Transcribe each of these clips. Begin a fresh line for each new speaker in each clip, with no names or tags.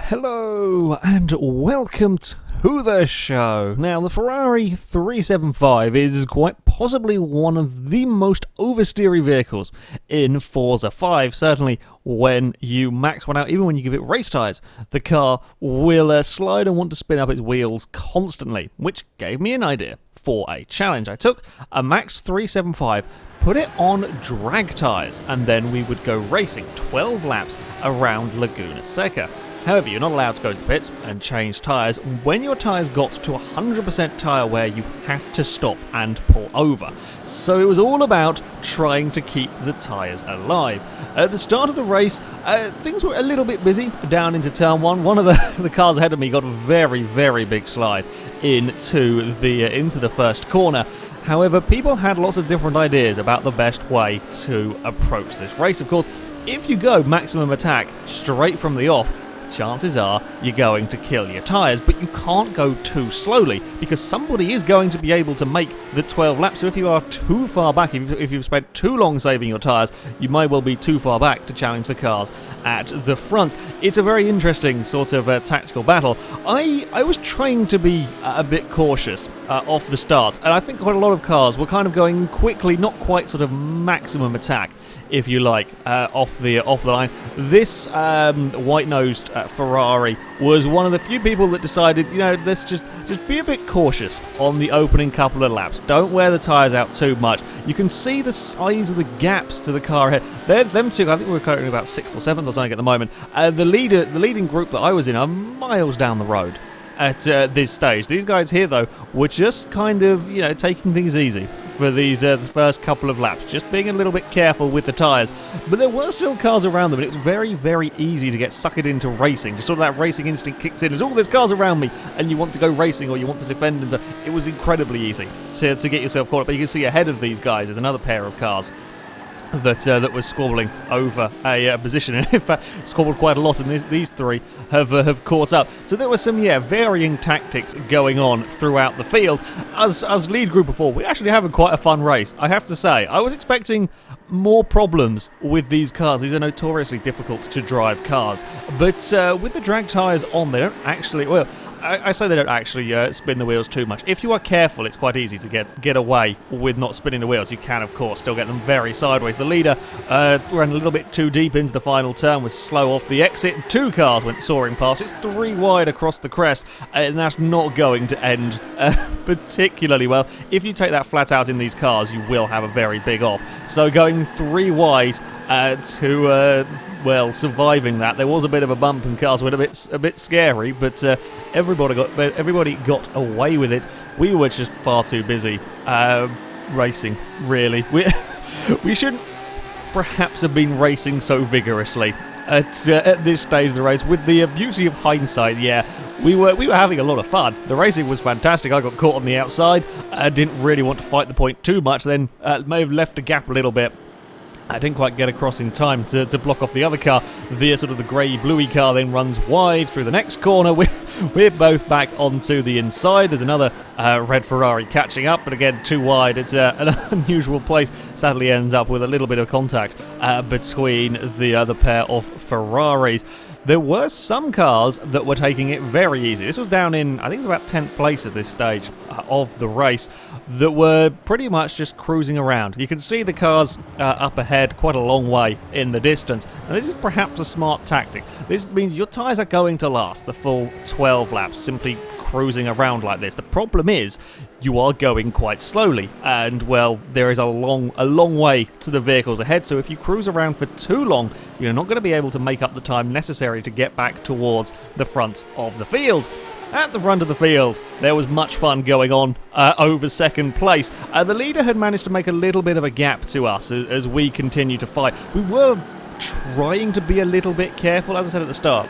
Hello and welcome to the show. Now, the Ferrari 375 is quite possibly one of the most oversteery vehicles in Forza 5. Certainly when you max one out, even when you give it race tyres, the car will slide and want to spin up its wheels constantly, which gave me an idea for a challenge. I took a Max 375, put it on drag tyres, and then we would go racing 12 laps around Laguna Seca. However, you're not allowed to go to the pits and change tyres. When your tyres got to 100% tyre wear, you had to stop and pull over. So it was all about trying to keep the tyres alive. At the start of the race, things were a little bit busy down into turn one. One of the cars ahead of me got a very, very big slide into the first corner. However, people had lots of different ideas about the best way to approach this race. Of course, if you go maximum attack straight from the off, chances are you're going to kill your tyres, but you can't go too slowly because somebody is going to be able to make the 12 laps. So if you are too far back, if you've spent too long saving your tyres, you may well be too far back to challenge the cars at the front. It's a very interesting sort of tactical battle. I was trying to be a bit cautious off the start, and I think quite a lot of cars were kind of going quickly, not quite sort of maximum attack, if you like, off the line. This white-nosed Ferrari was one of the few people that decided, let's just be a bit cautious on the opening couple of laps. Don't wear the tyres out too much. You can see the size of the gaps to the car ahead. Them two, I think we're currently about 6th or 7th or something at the moment. The leading group that I was in are miles down the road at this stage. These guys here, though, were just kind of, taking things easy for these the first couple of laps, just being a little bit careful with the tyres. But there were still cars around them, and it was very, very easy to get suckered into racing. Just sort of that racing instinct kicks in. There's cars around me, and you want to go racing or you want to defend, and so it was incredibly easy to get yourself caught up. But you can see ahead of these guys there's another pair of cars that was squabbling over a position, and in fact squabbled quite a lot, and these three have caught up. So there were some varying tactics going on throughout the field. As lead group before, we're actually having quite a fun race, I have to say. I was expecting more problems with these cars. These are notoriously difficult to drive cars, but with the drag tyres on, they don't actually, I say they don't actually spin the wheels too much. If you are careful, it's quite easy to get away with not spinning the wheels. You can, of course, still get them very sideways. The leader ran a little bit too deep into the final turn, was slow off the exit. Two cars went soaring past. It's 3 wide across the crest, and that's not going to end particularly well. If you take that flat out in these cars, you will have a very big off. So going 3 wide to surviving that, there was a bit of a bump and cars went a bit scary, but everybody got away with it. We were just far too busy racing, really. We shouldn't perhaps have been racing so vigorously at this stage of the race. With the beauty of hindsight, we were having a lot of fun. The racing was fantastic. I got caught on the outside. I didn't really want to fight the point too much, then may have left a gap a little bit. I didn't quite get across in time to block off the other car. The sort of the grey-bluey car then runs wide through the next corner. We're both back onto the inside. There's another red Ferrari catching up, but again, too wide. It's an unusual place. Sadly ends up with a little bit of contact between the other pair of Ferraris. There were some cars that were taking it very easy. This was down in, I think it was about 10th place at this stage of the race, that were pretty much just cruising around. You can see the cars up ahead quite a long way in the distance. Now, this is perhaps a smart tactic. This means your tyres are going to last the full 12 laps, simply cruising around like this. The problem is you are going quite slowly, and there is a long way to the vehicles ahead, so if you cruise around for too long, you're not going to be able to make up the time necessary to get back towards the front of the field. At the front of the field, there was much fun going on over second place. The leader had managed to make a little bit of a gap to us as we continue to fight. We were trying to be a little bit careful, as I said at the start.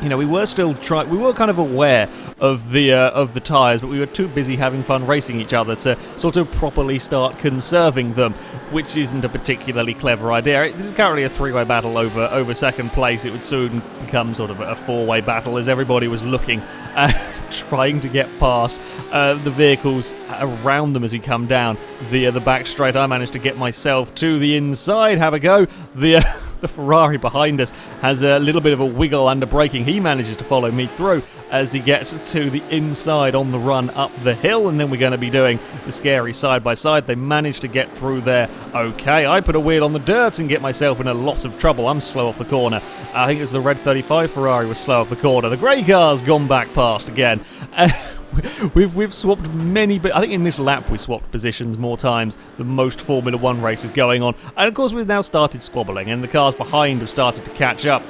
We were still we were kind of aware of the tyres, but we were too busy having fun racing each other to sort of properly start conserving them, which isn't a particularly clever idea. This is currently a 3-way battle over second place. It would soon become sort of a 4-way battle as everybody was looking trying to get past the vehicles around them as we come down the back straight. I managed to get myself to the inside, have a go. the Ferrari behind us has a little bit of a wiggle under braking. He manages to follow me through as he gets to the inside on the run up the hill, and then we're going to be doing the scary side-by-side. They managed to get through there okay. I put a wheel on the dirt and get myself in a lot of trouble. I'm slow off the corner. I think it was the red 35 Ferrari was slow off the corner. The grey car's gone back past again. We've swapped many, but I think in this lap we swapped positions more times than most Formula 1 races going on. And of course we've now started squabbling, and the cars behind have started to catch up.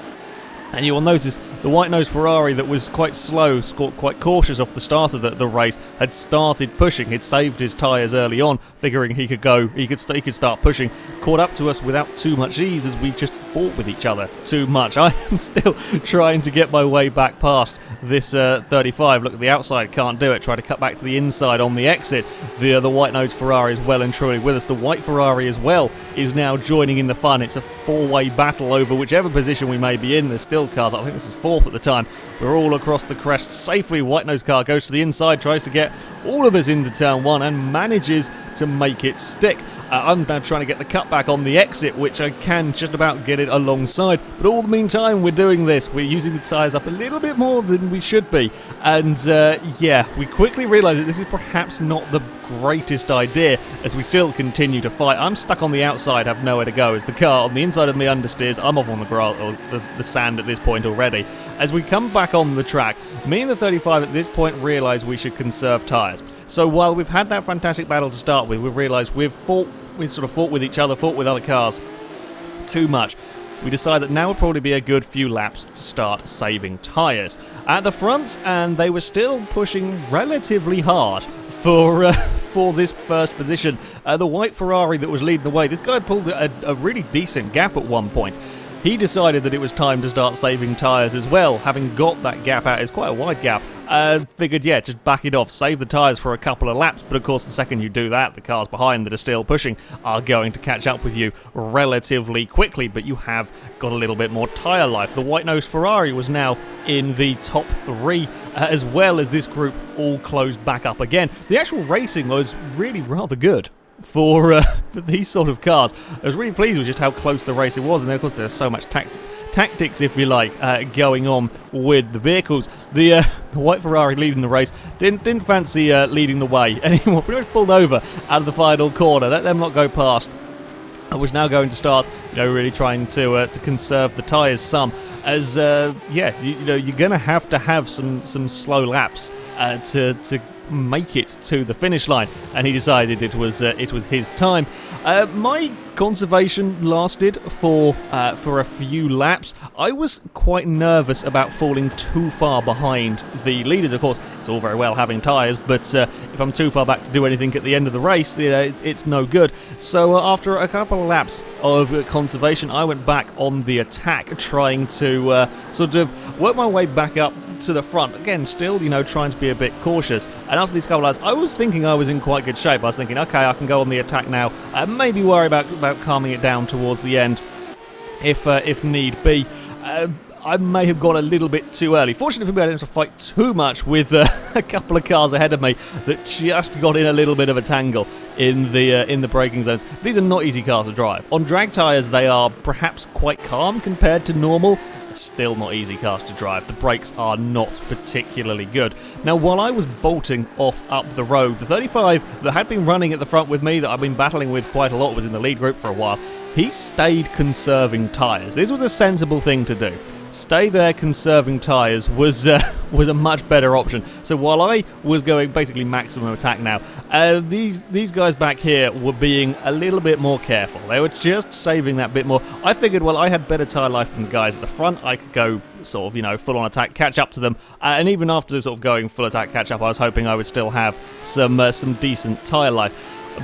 And you will notice the white-nosed Ferrari that was quite slow, quite cautious off the start of the race, had started pushing. He'd saved his tyres early on, figuring he could start pushing. Caught up to us without too much ease as we just fought with each other too much. I am still trying to get my way back past this 35. Look at the outside, can't do it. Try to cut back to the inside on the exit. The white-nosed Ferrari is well and truly with us. The white Ferrari as well is now joining in the fun. It's a four-way battle over whichever position we may be in. There's still cars. I think this is fourth at the time. We're all across the crest safely. White-nosed car goes to the inside, tries to get all of us into turn one and manages to make it stick. I'm now trying to get the cutback on the exit, which I can just about get it alongside. But all the meantime, we're doing this. We're using the tyres up a little bit more than we should be. And yeah, we quickly realise that this is perhaps not the greatest idea as we still continue to fight. I'm stuck on the outside, have nowhere to go as the car on the inside of me understeers. I'm off on the grass or the sand at this point already. As we come back on the track, me and the 35 at this point realise we should conserve tyres. So while we've had that fantastic battle to start with, we've realised we've sort of fought with each other, fought with other cars too much. We decide that now would probably be a good few laps to start saving tyres. At the front, and they were still pushing relatively hard for this first position. The white Ferrari that was leading the way, this guy pulled a really decent gap at one point. He decided that it was time to start saving tyres as well, having got that gap out. It's quite a wide gap. Figured, yeah, just back it off, save the tyres for a couple of laps, but of course the second you do that, the cars behind that are still pushing are going to catch up with you relatively quickly, but you have got a little bit more tyre life. The white-nosed Ferrari was now in the top three, as well as this group all closed back up again. The actual racing was really rather good for these sort of cars. I was really pleased with just how close the racing was, and of course there's so much tactics, if you like, going on with the vehicles. The white Ferrari leading the race didn't fancy leading the way anymore. Pretty much pulled over out of the final corner. Let them not go past. I was now going to start, really trying to conserve the tyres some. As yeah, you're going to have some slow laps to make it to the finish line, and he decided it was his time. My conservation lasted for a few laps. I was quite nervous about falling too far behind the leaders. Of course, it's all very well having tyres, but if I'm too far back to do anything at the end of the race, it's no good. So after a couple of laps of conservation, I went back on the attack, trying to sort of work my way back up to the front. Again, still, trying to be a bit cautious. And after these couple of laps, I was thinking I was in quite good shape. I was thinking, okay, I can go on the attack now. Maybe worry about calming it down towards the end, if need be. I may have gone a little bit too early. Fortunately for me, I didn't have to fight too much with a couple of cars ahead of me that just got in a little bit of a tangle in the braking zones. These are not easy cars to drive. On drag tyres, they are perhaps quite calm compared to normal. Still not easy cars to drive. The brakes are not particularly good. Now, while I was bolting off up the road, the 35 that had been running at the front with me, that I've been battling with quite a lot, was in the lead group for a while. He stayed conserving tyres. This was a sensible thing to do. Stay there conserving tyres was a much better option. So while I was going basically maximum attack now, these guys back here were being a little bit more careful. They were just saving that bit more. I figured, well, I had better tyre life than the guys at the front. I could go sort of, full on attack, catch up to them. And even after sort of going full attack, catch up, I was hoping I would still have some decent tyre life.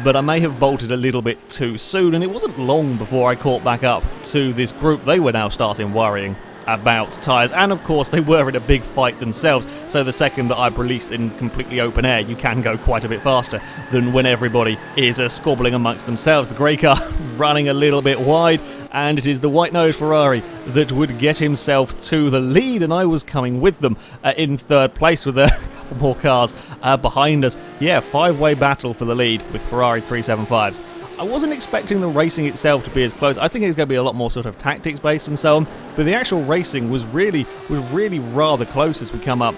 But I may have bolted a little bit too soon, and it wasn't long before I caught back up to this group. They were now starting worrying about tyres, and of course they were in a big fight themselves, so the second that I've released in completely open air, you can go quite a bit faster than when everybody is squabbling amongst themselves. The grey car running a little bit wide, and it is the white-nosed Ferrari that would get himself to the lead, and I was coming with them in third place with a couple more cars behind us. Yeah, five-way battle for the lead with Ferrari 375s. I wasn't expecting the racing itself to be as close. I think it's going to be a lot more sort of tactics based and so on, but the actual racing was really rather close as we come up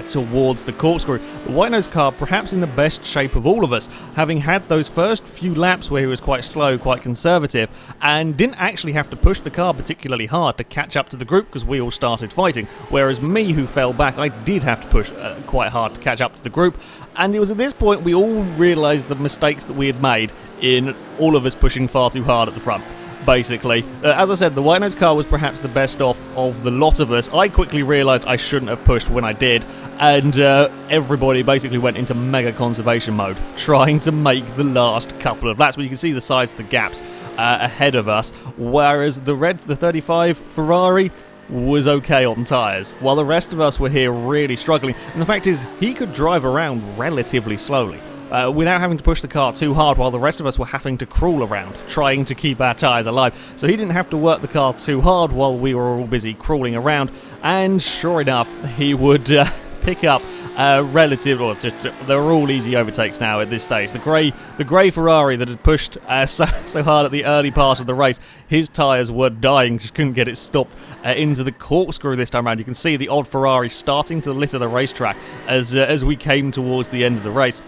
towards the corkscrew. The White Nose car perhaps in the best shape of all of us, having had those first few laps where he was quite slow, quite conservative, and didn't actually have to push the car particularly hard to catch up to the group because we all started fighting, whereas me, who fell back, I did have to push quite hard to catch up to the group, and it was at this point we all realised the mistakes that we had made in all of us pushing far too hard at the front. Basically, as I said, the White Nose car was perhaps the best off of the lot of us. I quickly realised I shouldn't have pushed when I did, and everybody basically went into mega conservation mode, trying to make the last couple of laps. But you can see the size of the gaps ahead of us, whereas the 35 Ferrari was okay on tyres, while the rest of us were here really struggling. And the fact is, he could drive around relatively slowly, without having to push the car too hard, while the rest of us were having to crawl around, trying to keep our tyres alive. So he didn't have to work the car too hard while we were all busy crawling around, and sure enough, he would pick up they're all easy overtakes now at this stage. The grey Ferrari that had pushed so hard at the early part of the race, his tyres were dying, just couldn't get it stopped into the corkscrew this time around. You can see the odd Ferrari starting to litter the racetrack as we came towards the end of the race.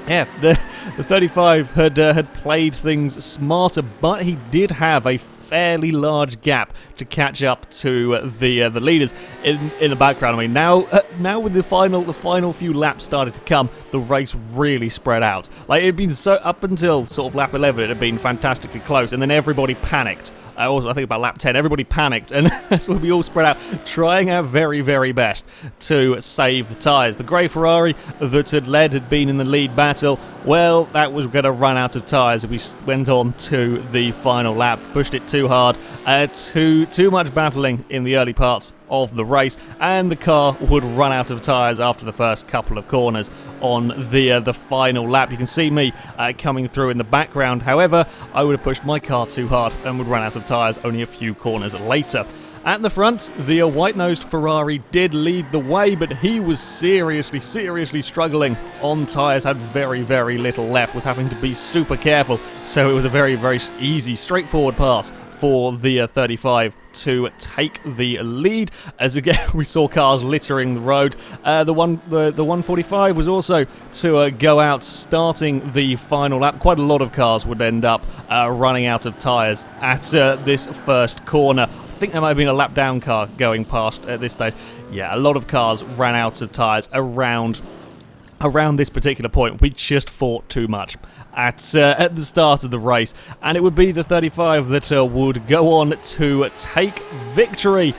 Yeah, the 35 had played things smarter, but he did have a fairly large gap to catch up to the leaders in the background. I mean, now with the final few laps started to come, the race really spread out. Like, it had been so up until sort of lap 11, it had been fantastically close, and then everybody panicked. Also, I think about lap 10, everybody panicked, and that's when we all spread out, trying our very, very best to save the tyres. The grey Ferrari that had been in the lead battle, well, that was going to run out of tyres. We went on to the final lap, pushed it too hard, too much battling in the early parts of the race, and the car would run out of tyres after the first couple of corners on the final lap. You can see me coming through in the background. However, I would have pushed my car too hard and would run out of tyres only a few corners later. At the front, the white-nosed Ferrari did lead the way, but he was seriously struggling on tyres, had very, very little left, was having to be super careful, so it was a very, very easy, straightforward pass for the 35 to take the lead, as again we saw cars littering the road. The 145 was also to go out starting the final lap. Quite a lot of cars would end up running out of tyres at this first corner. I think there might have been a lap down car going past at this stage. Yeah, a lot of cars ran out of tyres around this particular point. We just fought too much at the start of the race, and it would be the 35 that would go on to take victory,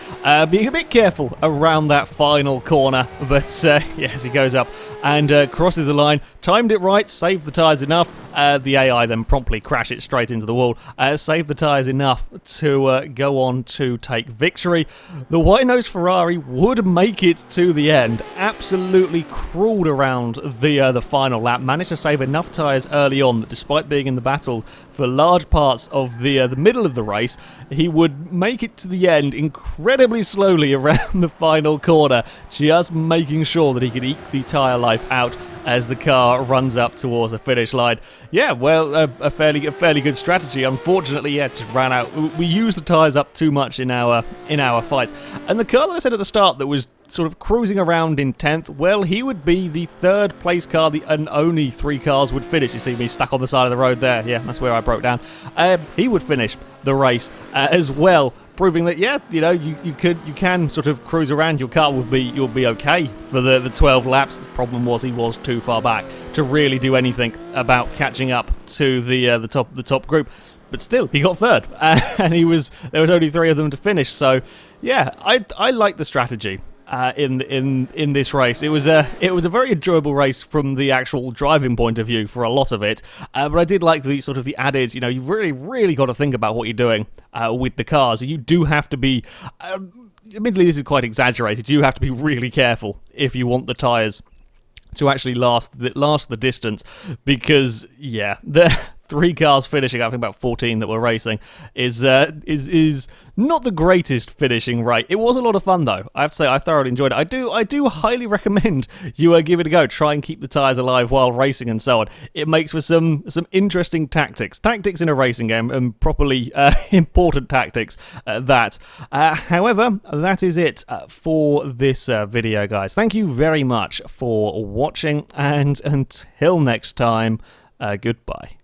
being a bit careful around that final corner, but yes, he goes up and crosses the line, timed it right, saved the tyres enough. The AI then promptly crashed it straight into the wall, saved the tyres enough to go on to take victory. The white-nosed Ferrari would make it to the end, absolutely crawled around the final lap, managed to save enough tyres early on that despite being in the battle for large parts of the middle of the race, he would make it to the end incredibly slowly around the final corner, just making sure that he could eke the tyre life out as the car runs up towards the finish line. Yeah, well, a fairly good strategy. Unfortunately, yeah, just ran out. We used the tyres up too much in our fights. And the car that I said at the start that was sort of cruising around in 10th, well, he would be the third place car, and only 3 cars would finish. You see me stuck on the side of the road there. Yeah, that's where I broke down. He would finish the race as well, proving that, yeah, you know, you can sort of cruise around. Your car you'll be okay for the 12 laps. The problem was he was too far back to really do anything about catching up to the top group. But still, he got third, and there was only 3 of them to finish. So, yeah, I like the strategy in this race. It was a very enjoyable race from the actual driving point of view for a lot of it, but I did like the sort of the added, you know, you've really got to think about what you're doing with the cars. You do have to be, admittedly this is quite exaggerated, you have to be really careful if you want the tyres to actually last the distance, because yeah, 3 cars finishing, I think about 14 that were racing, is not the greatest finishing rate. It was a lot of fun though. I have to say I thoroughly enjoyed it. I do highly recommend you give it a go. Try and keep the tyres alive while racing and so on. It makes for some interesting tactics in a racing game, and properly important tactics at that. However, that is it for this video, guys. Thank you very much for watching, and until next time, goodbye.